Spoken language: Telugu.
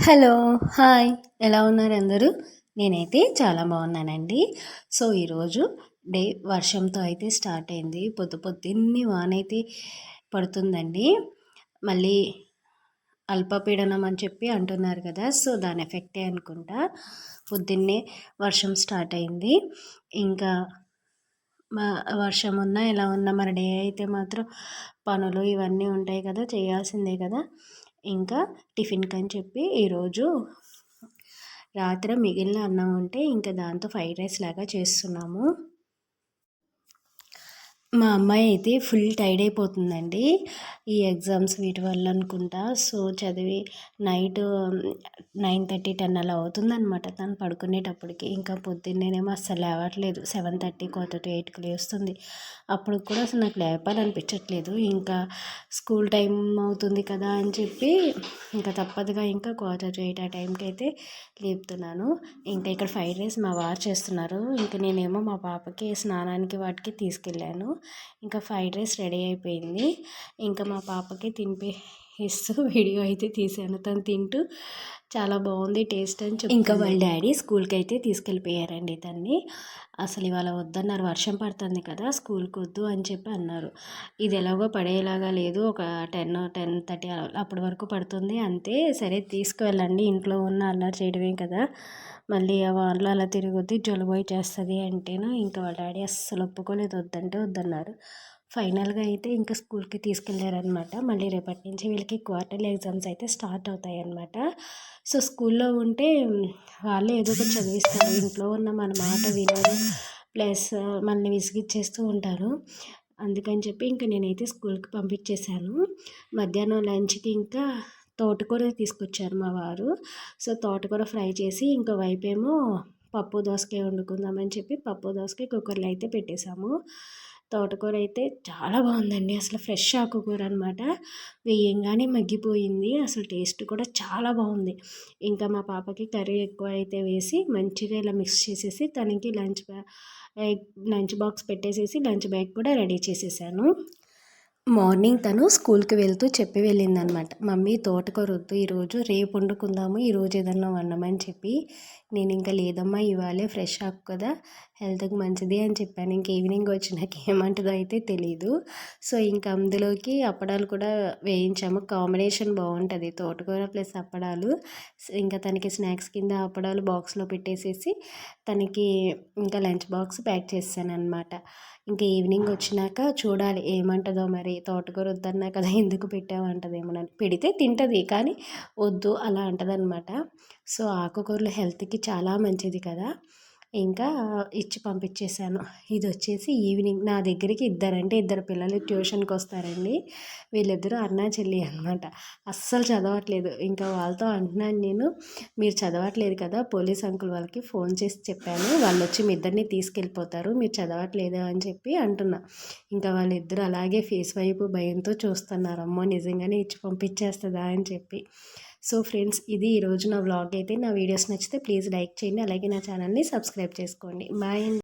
హలో! హాయ్! ఎలా ఉన్నారు అందరూ? నేనైతే చాలా బాగున్నానండి. సో, ఈరోజు డే వర్షంతో అయితే స్టార్ట్ అయింది. పొద్దున్నే వానైతే పడుతుందండి. మళ్ళీ అల్పపీడనం అని చెప్పి అంటున్నారు కదా! సో, దాని ఎఫెక్టే అనుకుంటా. పొద్దున్నే వర్షం స్టార్ట్ అయింది. ఇంకా మా వర్షం ఉన్నా, ఎలా ఉన్నా మన డే అయితే మాత్రం పనులు ఇవన్నీ ఉంటాయి కదా! చేయాల్సిందే కదా! ఇంకా టిఫిన్‌కని చెప్పి ఈరోజు రాత్రి మిగిలిన అన్నం ఉంటే ఇంకా దాంతో ఫ్రైడ్ రైస్ లాగా చేస్తున్నాము. మా అమ్మాయి అయితే ఫుల్ టైర్డ్ అయిపోతుందండి. ఈ ఎగ్జామ్స్ వీటి వల్ల అనుకుంటా. సో, చదివి నైట్ 9:30, 10 అలా అవుతుందనమాట తను పడుకునేటప్పటికి. ఇంకా పొద్దున్నేనేమో అస్సలు లేవట్లేదు. 7:30, 7:45కి లేస్తుంది. అప్పుడు కూడా అసలు నాకు లేపాలనిపించట్లేదు. ఇంకా స్కూల్ టైం అవుతుంది కదా అని చెప్పి ఇంకా తప్పదుగా ఇంకా 7:45 ఆ టైంకి అయితే లేపుతున్నాను. ఇంకా ఇక్కడ ఫ్రైడ్ రైస్ మా వారు చేస్తున్నారు. ఇంకా నేనేమో మా పాపకి స్నానానికి వాటికి తీసుకెళ్ళాను. ఇంకా ఫ్రైడ్ రైస్ రెడీ అయిపోయింది. ఇంకా మా పాపకి తినిపిస్తూ వీడియో అయితే తీశాను. తను తింటూ చాలా బాగుంది టేస్ట్ అని చెప్పి ఇంకా వాళ్ళ డాడీ స్కూల్కి అయితే తీసుకెళ్ళిపోయారండి తన్ని. అసలు ఇవాళ వద్దన్నారు, వర్షం పడుతుంది కదా స్కూల్కి వద్దు అని చెప్పి అన్నారు. ఇది ఎలాగో పడేలాగా లేదు, ఒక 10-10:30 అప్పటి వరకు పడుతుంది అంతే. సరే తీసుకువెళ్ళండి, ఇంట్లో ఉన్న అల్లరి చేయడమే కదా, మళ్ళీ ఆ వానలో అలా తిరుగుద్ది, జలుబు చేస్తుంది అంటేను ఇంకా వాళ్ళ డాడీ అస్సలు ఒప్పుకోలేదు, వద్దంటే వద్దన్నారు. ఫైనల్గా అయితే ఇంకా స్కూల్కి తీసుకెళ్ళారనమాట. మళ్ళీ రేపటి నుంచి వీళ్ళకి క్వార్టర్లీ ఎగ్జామ్స్ అయితే స్టార్ట్ అవుతాయి అన్నమాట. సో, స్కూల్లో ఉంటే వాళ్ళే ఏదో ఒకటి చదివిస్తారు, ఇంట్లో ఉన్న మన మాట వినరు, ప్లస్ మనల్ని విసిగిచ్చేస్తూ ఉంటారు. అందుకని చెప్పి ఇంకా నేనైతే స్కూల్కి పంపించేశాను. మధ్యాహ్నం లంచ్కి ఇంకా తోటకూర తీసుకొచ్చారు మా వారు. సో, తోటకూర ఫ్రై చేసి ఇంకో వైపేమో పప్పు దోసకాయ వండుకుందామని చెప్పి పప్పు దోసకాయ కుక్కర్లో అయితే పెట్టేశాము. తోటకూర అయితే చాలా బాగుందండి. అసలు ఫ్రెష్ ఆకుకూర అనమాట. వేయంగానే మగ్గిపోయింది. అసలు టేస్ట్ కూడా చాలా బాగుంది. ఇంకా మా పాపకి కర్రీ ఎక్కువ అయితే వేసి మంచిగా ఇలా మిక్స్ చేసేసి తనకి లంచ్ బాక్స్ పెట్టేసేసి లంచ్ బ్యాగ్ కూడా రెడీ చేసేసాను. మార్నింగ్ తను స్కూల్కి వెళ్తూ చెప్పి వెళ్ళిందనమాట, మమ్మీ తోటకూర వద్దు ఈరోజు, రేపు వండుకుందాము, ఈరోజు ఏదన్నా వండమని చెప్పి. నేను ఇంకా లేదమ్మా ఇవాళే ఫ్రెష్ ఆకు కదా, హెల్త్కి మంచిది అని చెప్పాను. ఇంక ఈవినింగ్ వచ్చి నాకు ఏమంటుందో అయితే తెలీదు. సో, ఇంకా అందులోకి అప్పడాలు కూడా వేయించాము. కాంబినేషన్ బాగుంటుంది తోటకూర ప్లస్ అప్పడాలు. ఇంకా తనకి స్నాక్స్ కింద అప్పడాలు బాక్స్లో పెట్టేసేసి తనకి ఇంకా లంచ్ బాక్స్ ప్యాక్ చేశాను అనమాట. ఇంకా ఈవినింగ్ వచ్చినాక చూడాలి ఏమంటుందో మరి. తోటకూర వద్దన్నా కదా ఎందుకు పెట్టావంటదేమోనని. పెడితే తింటుంది కానీ వద్దు అలా అంటదనమాట. సో, ఆకుకూరలు హెల్త్కి చాలా మంచిది కదా. ఇంకా ఇచ్చి పంపించేశాను. ఇది వచ్చేసి ఈవినింగ్ నా దగ్గరికి ఇద్దరు పిల్లలు ట్యూషన్కి వస్తారండి. వీళ్ళిద్దరూ అన్నా చెల్లి అనమాట. అస్సలు చదవట్లేదు. ఇంకా వాళ్ళతో అంటున్నాను నేను, మీరు చదవట్లేదు కదా, పోలీస్ అంకుల్ వాళ్ళకి ఫోన్ చేసి చెప్పాను, వాళ్ళు వచ్చి మీ ఇద్దరిని తీసుకెళ్ళిపోతారు, మీరు చదవట్లేదు అని చెప్పి అంటున్నా. ఇంకా వాళ్ళిద్దరూ అలాగే ఫేస్ వైపు భయంతో చూస్తున్నారు, అమ్మో నిజంగానే ఇచ్చి పంపించేస్తుందా అని చెప్పి. సో ఫ్రెండ్స్, ఇది ఈరోజు నా వ్లాగ్ అయితే. నా వీడియోస్ నచ్చితే ప్లీజ్ లైక్ చేయండి, అలాగే నా ఛానల్ని సబ్స్క్రైబ్ చేసుకోండి. బాయ్.